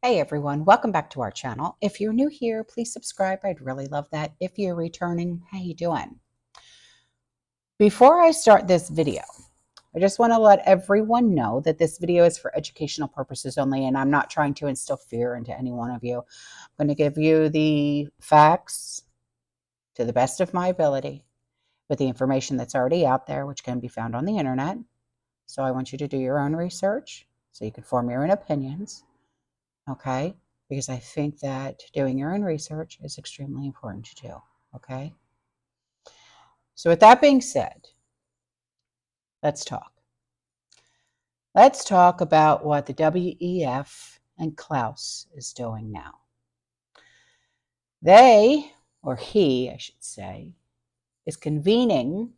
Hey everyone, welcome back to our channel. If you're new here, please subscribe. I'd really love that. If you're returning, how you doing? Before I start this video, I just want to let everyone know that this video is for educational purposes only, and I'm not trying to instill fear into any one of you. I'm going to give you the facts to the best of my ability with the information that's already out there, which can be found on the internet. So I want you to do your own research so you can form your own opinions. Okay? Because I think that doing your own research is extremely important to do. Okay? So with that being said, let's talk. Let's talk about what the WEF and Klaus is doing now. They, or he, I should say, is convening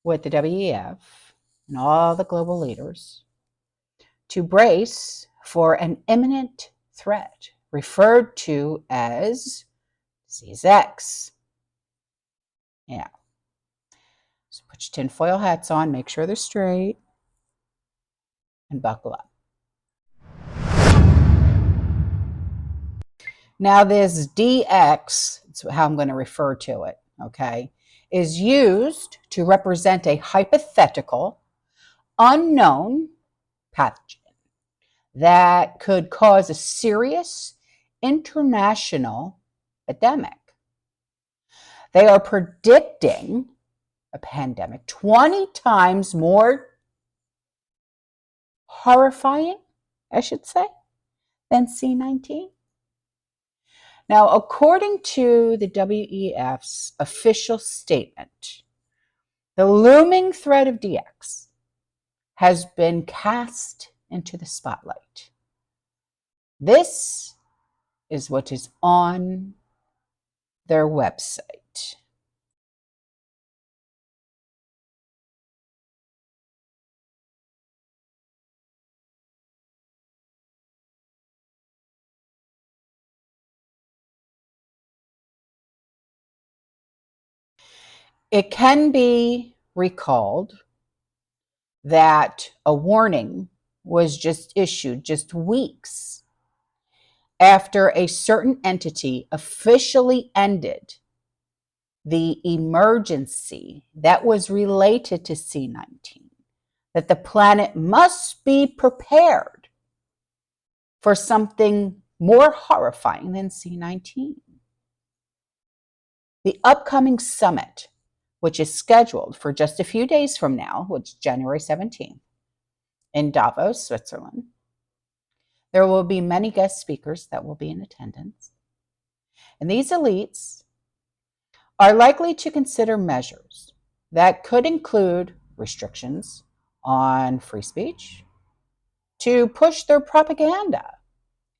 with the WEF and all the global leaders to brace for an imminent threat referred to as disease X. Yeah. So put your tinfoil hats on, make sure they're straight, and buckle up. Now this DX, that's how I'm going to refer to it, okay, is used to represent a hypothetical, unknown pathogen that could cause a serious international epidemic. They are predicting a pandemic 20 times more horrifying, I should say, than C-19. Now, according to the WEF's official statement, the looming threat of DX has been cast into the spotlight. This is what is on their website. It can be recalled that a warning was just issued just weeks after a certain entity officially ended the emergency that was related to C-19, that the planet must be prepared for something more horrifying than C-19. The upcoming summit, which is scheduled for just a few days from now, which is January 17th, in Davos, Switzerland, there will be many guest speakers that will be in attendance. And these elites are likely to consider measures that could include restrictions on free speech to push their propaganda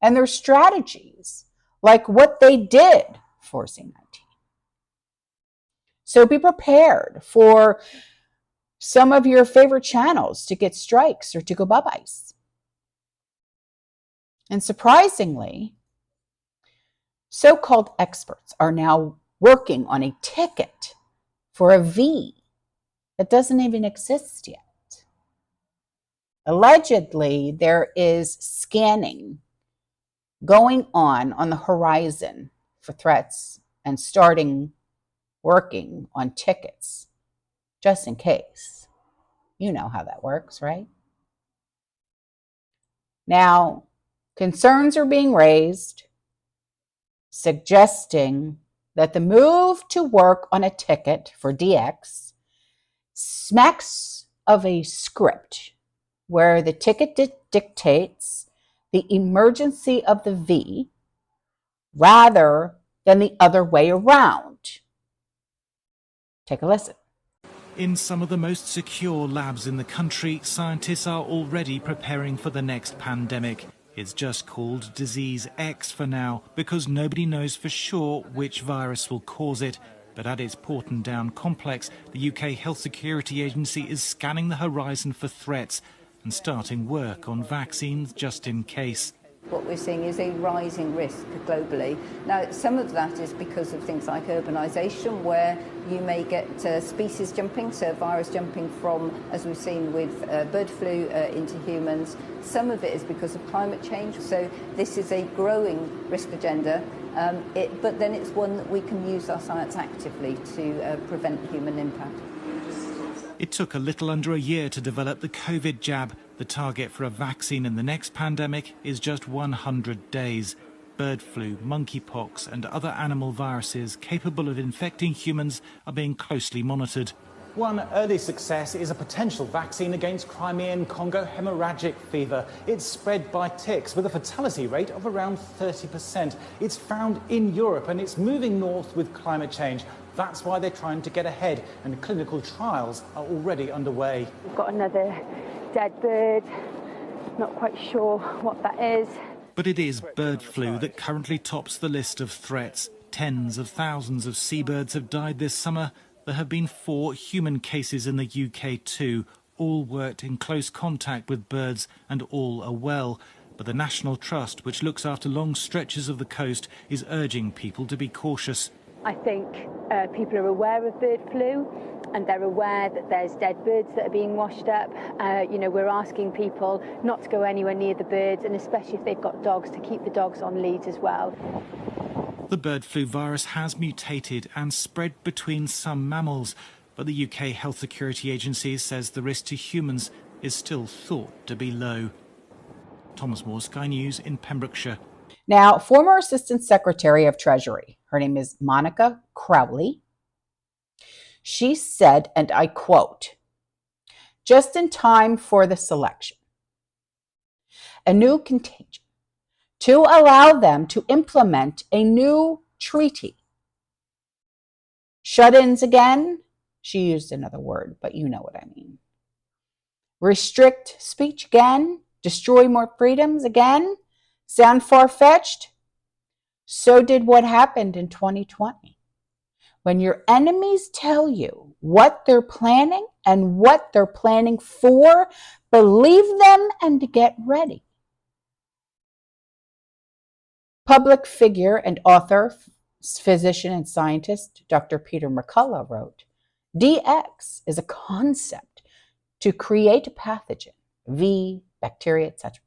and their strategies, like what they did for C-19. So be prepared for some of your favorite channels to get strikes or to go bye-byes. And surprisingly, so-called experts are now working on a ticket for a V that doesn't even exist yet. Allegedly, there is scanning going on the horizon for threats and starting working on tickets just in case. You know how that works, right? Now, concerns are being raised suggesting that the move to work on a ticket for DX smacks of a script where the ticket dictates the emergency of the V rather than the other way around. Take a listen. In some of the most secure labs in the country, scientists are already preparing for the next pandemic. It's just called Disease X for now, because nobody knows for sure which virus will cause it. But at its Porton Down complex, the UK Health Security Agency is scanning the horizon for threats and starting work on vaccines just in case. what we're seeing is a rising risk globally. Now, some of that is because of things like urbanisation, where you may get species jumping, so virus jumping from, as we've seen with bird flu, into humans. Some of it is because of climate change, so this is a growing risk agenda, but then it's one that we can use our science actively to prevent human impact. It took a little under a year to develop the COVID jab. The target for a vaccine in the next pandemic is just 100 days. Bird flu, monkeypox and other animal viruses capable of infecting humans are being closely monitored. One early success is a potential vaccine against Crimean Congo hemorrhagic fever. It's spread by ticks with a fatality rate of around 30%. It's found in Europe and it's moving north with climate change. That's why they're trying to get ahead, and clinical trials are already underway. We've got another dead bird, not quite sure what that is. But it is bird flu that currently tops the list of threats. Tens of thousands of seabirds have died this summer. There have been 4 human cases in the UK too. All worked in close contact with birds and all are well. But the National Trust, which looks after long stretches of the coast, is urging people to be cautious. I think people are aware of bird flu and they're aware that there's dead birds that are being washed up. We're asking people not to go anywhere near the birds, and especially if they've got dogs, to keep the dogs on leads as well. The bird flu virus has mutated and spread between some mammals, but the UK Health Security Agency says the risk to humans is still thought to be low. Thomas Moore, Sky News in Pembrokeshire. Now, former Assistant Secretary of Treasury, her name is Monica Crowley, she said, and I quote, "Just in time for the selection, a new contingent to allow them to implement a new treaty. Shut-ins again," she used another word, but you know what I mean. "Restrict speech again, destroy more freedoms again. Sound far-fetched? So did what happened in 2020. When your enemies tell you what they're planning and what they're planning for, believe them and get ready." Public figure and author, physician and scientist Dr. Peter McCullough wrote, "DX is a concept to create a pathogen, V, bacteria, etc.,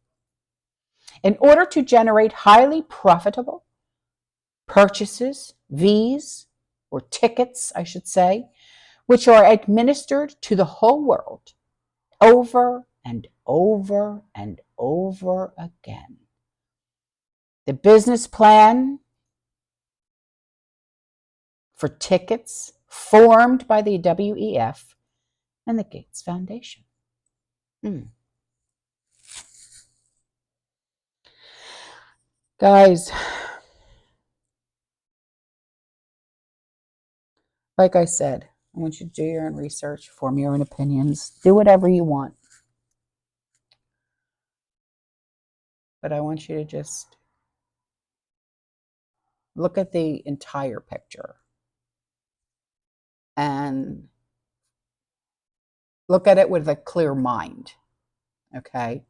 in order to generate highly profitable purchases, Vs, or tickets, I should say, which are administered to the whole world over and over and over again. The business plan for tickets formed by the WEF and the Gates Foundation." Guys, like I said, I want you to do your own research, form your own opinions, do whatever you want. But I want you to just look at the entire picture and look at it with a clear mind, okay?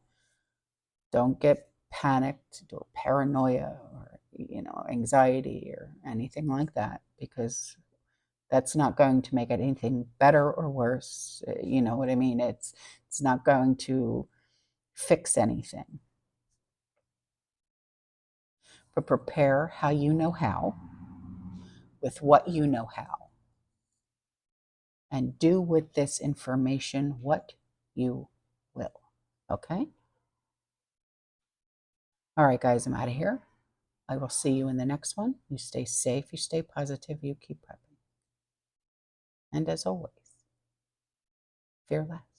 Don't get panicked or paranoia or, anxiety or anything like that, because that's not going to make anything better or worse. You know what I mean? It's not going to fix anything. But prepare how you know how, with what you know how, and do with this information what you will. Okay? All right, guys, I'm out of here. I will see you in the next one. You stay safe, you stay positive, you keep prepping. And as always, fear less.